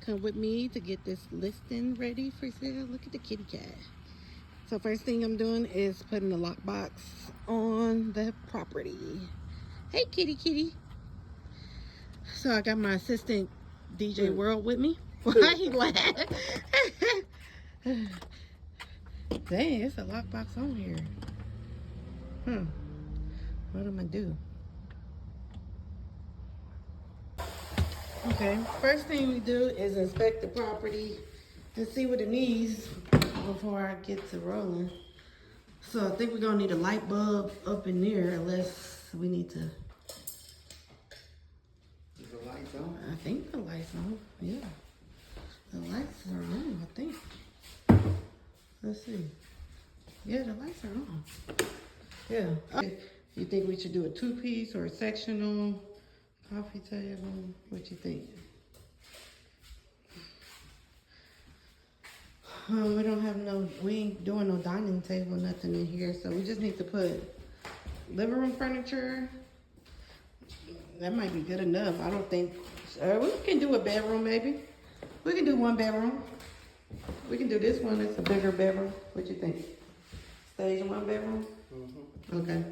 come with me to get this listing ready for sale. Look at the kitty cat. So first thing I'm doing is putting the lockbox on the property. Hey, kitty, kitty. So I got my assistant, DJ World, with me. Why he laugh? Dang, it's a lockbox on here. What am I do? Okay, first thing we do is inspect the property and see what it needs before I get to rolling. So I think we're gonna need a light bulb up in there unless we need to. Is the lights on? I think the lights on, yeah. The lights are on, I think. Let's see. Yeah, the lights are on. Yeah. Okay. You think we should do a two-piece or a sectional coffee table? What you think? We don't have we ain't doing no dining table, nothing in here. So we just need to put living room furniture. That might be good enough. I don't think, we can do a bedroom maybe. We can do one bedroom. We can do this one, it's a bigger bedroom. What you think? Stage one bedroom? Mm-hmm. Okay.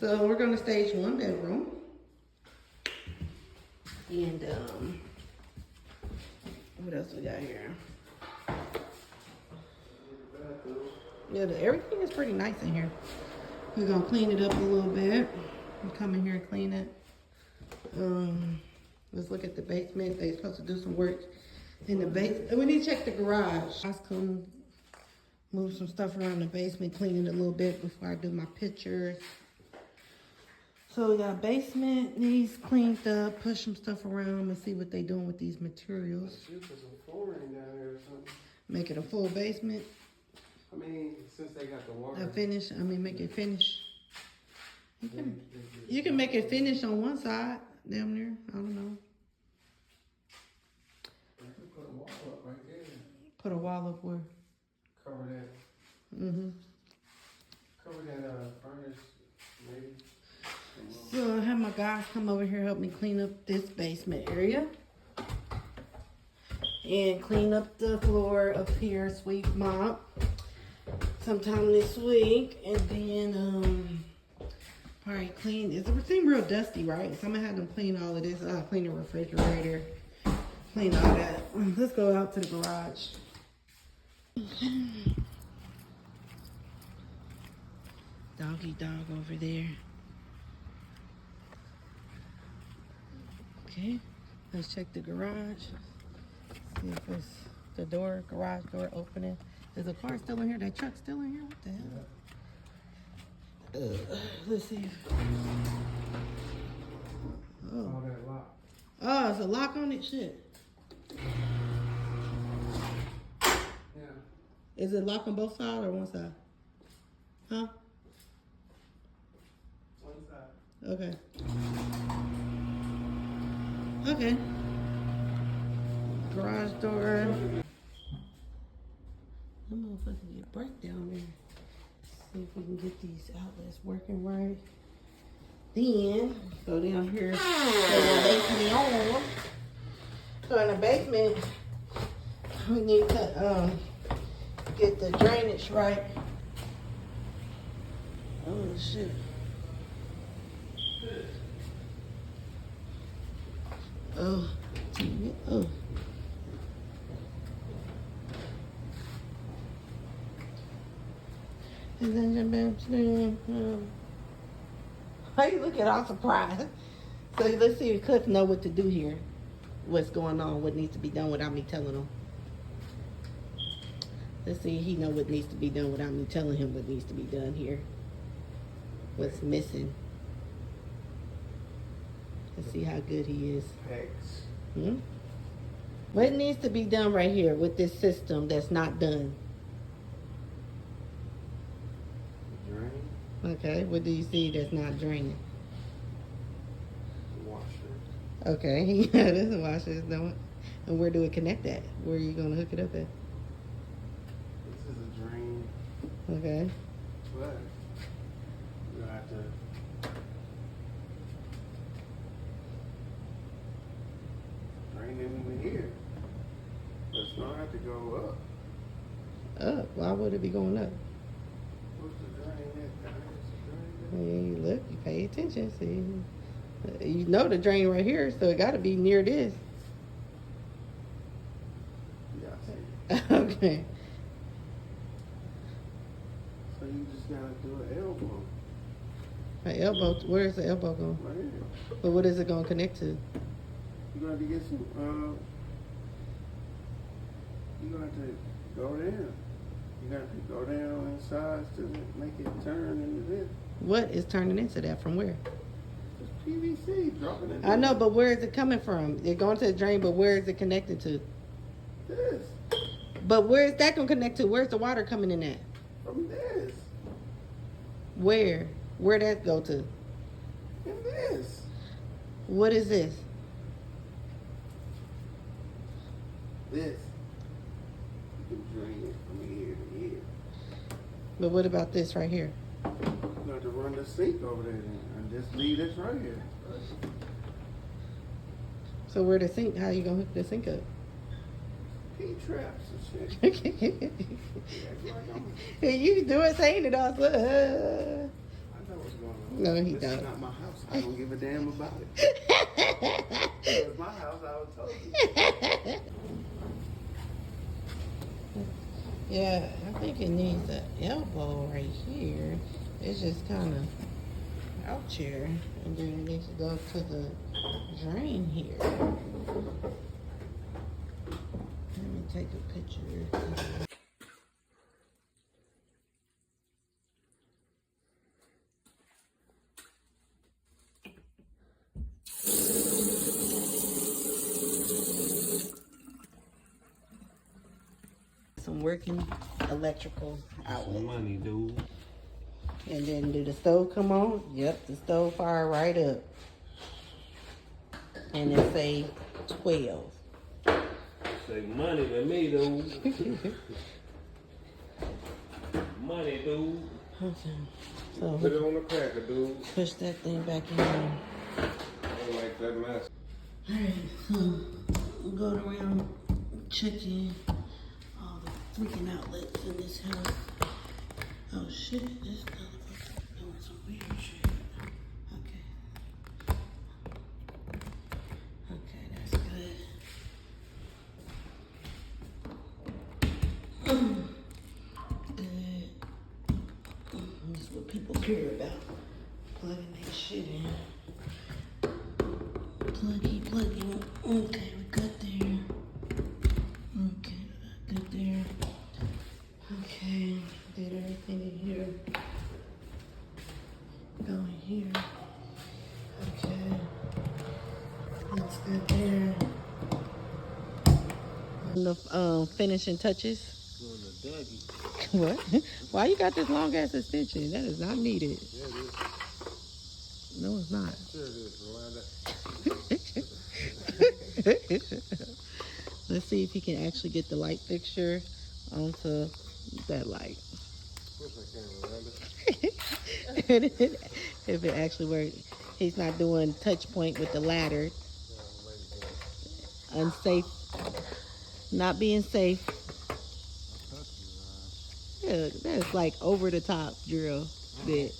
So we're gonna stage one bedroom. And what else we got here? Yeah, everything is pretty nice in here. We're gonna clean it up a little bit. We'll come in here and clean it. Let's look at the basement. They're supposed to do some work in the basement. We need to check the garage. I'll come move some stuff around the basement, clean it a little bit before I do my pictures. So we got basement needs cleaned up, push some stuff around and see what they doing with these materials. Should put some flooring down there or something. Make it a full basement. I mean, since they got the water. Make it finish. You can make it finish on one side, damn near. I don't know. I could put a wall up right there. Put a wall up where? Cover that. Cover that furnace, maybe. So I have my guys come over here help me clean up this basement area. And clean up the floor up here, sweep, mop. Sometime this week. And then probably clean. It's everything real dusty, right? So I'm gonna have them clean all of this. Clean the refrigerator. Clean all that. Let's go out to the garage. Doggy dog over there. Okay, let's check the garage. See if it's the garage door opening. Is the car still in here? That truck still in here? What the hell? Let's see. All that lock. Oh, it's a lock on it? Shit. Yeah. Is it locked on both sides or one side? Huh? One side. Okay. Okay. Garage door. That motherfucker get break down there. See if we can get these outlets working right. Then go down here. So in the basement, we need to get the drainage right. Oh shit. Oh, oh. And then, why you looking all surprised? So let's see if Cliff know what to do here. What's going on, what needs to be done without me telling him. Let's see if he know what needs to be done without me telling him what needs to be done here. What's missing. Let's see how good he is. What needs to be done right here with this system that's not done? Drain. Okay, what do you see that's not draining? The washer. Okay, yeah, this is a washer. And where do it connect at? Where are you going to hook it up at? This is a drain. Okay. But you have to drain it into here. have to go up. Up? Why would it be going up? What's the drain at? What's the I drain mean, look, you pay attention. See, you know the drain right here, so it got to be near this. at? Yeah, I see it. Okay. So you just gotta do an elbow An elbow. Where is the elbow going? right here. But what is it going to connect to? You gonna have to get some. You gonna have to go down. You got to go down on the sides to make it turn into this. What is turning into that? From where? It's PVC dropping it. I know, but where is it coming from? It's going to the drain, but where is it connected to? This But where is that going to connect to? Where's the water coming in at? from this Where? Where that go to? and this. What is this? This. You can drain it from here to here. But what about this right here? You have to run the sink over there then, and just leave this right here. So where the sink? How you gonna hook the sink up? P-traps and shit. You do it saying it also. I know what's going on. No, he This don't. is not my house. I don't give a damn about it. If it was my house, I would told you. Yeah, I think it needs an elbow right here. It's just kind of out here, and then it needs to go to the drain here. Let me take a picture. Some working electrical outlet. Money, dude. And then did the stove come on? Yep, the stove fired right up. And it say 12. Say money to me, dude. Money, dude. Okay. So Put it on the cracker, dude. push that thing back in. I don't like that mess. Alright, so I'm going around checking all the freaking outlets in this house. Oh shit, this motherfucker doing some weird shit. Okay. Okay, that's good. Good. This is what people care about. Plugging that shit in. Pluggy. Okay, we got there. Okay, good there. Okay, did everything in here. Go in here. Okay, that's good there. The finishing touches. What? Why you got this long ass extension? That is not needed. Yeah, it is. No, it's not. Sure it is, Rolanda. Let's see if he can actually get the light fixture onto that light. Of course I can, Rolanda. If it actually works. He's not doing touch point with the ladder. Unsafe. Not being safe. Yeah, that's like over the top drill bit.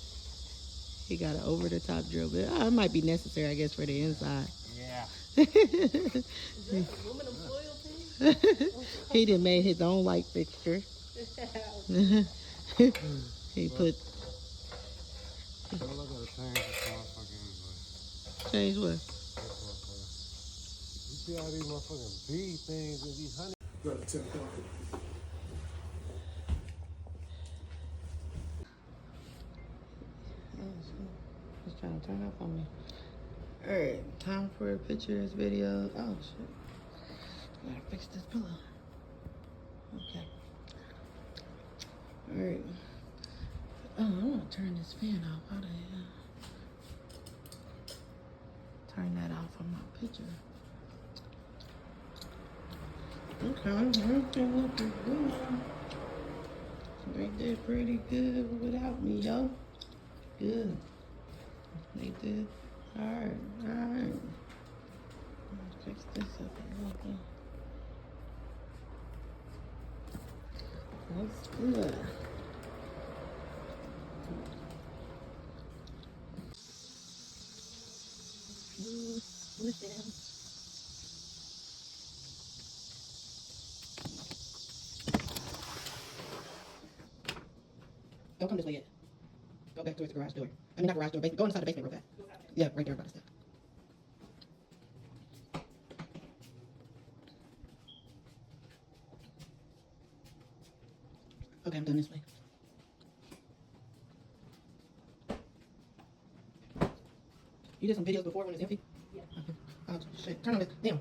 He got an over the top drill bit. Oh, it might be necessary, I guess, for the inside. Yeah. Aluminum foil thing? He done made his own light fixture. He put. I gotta change this motherfucker anyway. Change what? This motherfucker. You see all these motherfucking bee things and these honey. Go to 10 o'clock. He's trying to turn up on me. Alright, time for a pictures, video. Oh shit. Gotta fix this pillow. Okay. Alright. Oh, I want to turn this fan off. How the hell? Turn that off on my picture. Okay, everything looking good. They did pretty good without me, yo. Good. They did. Alright. Let's fix this up a little bit. That's good. Listen. Don't come this way yet. Go back towards the garage door. I mean, not garage door, go inside the basement real fast. Yeah, right there by the step. Okay, I'm done this way. You did some videos before when it's empty? Yeah. Okay. Oh, shit. Turn on this. Damn.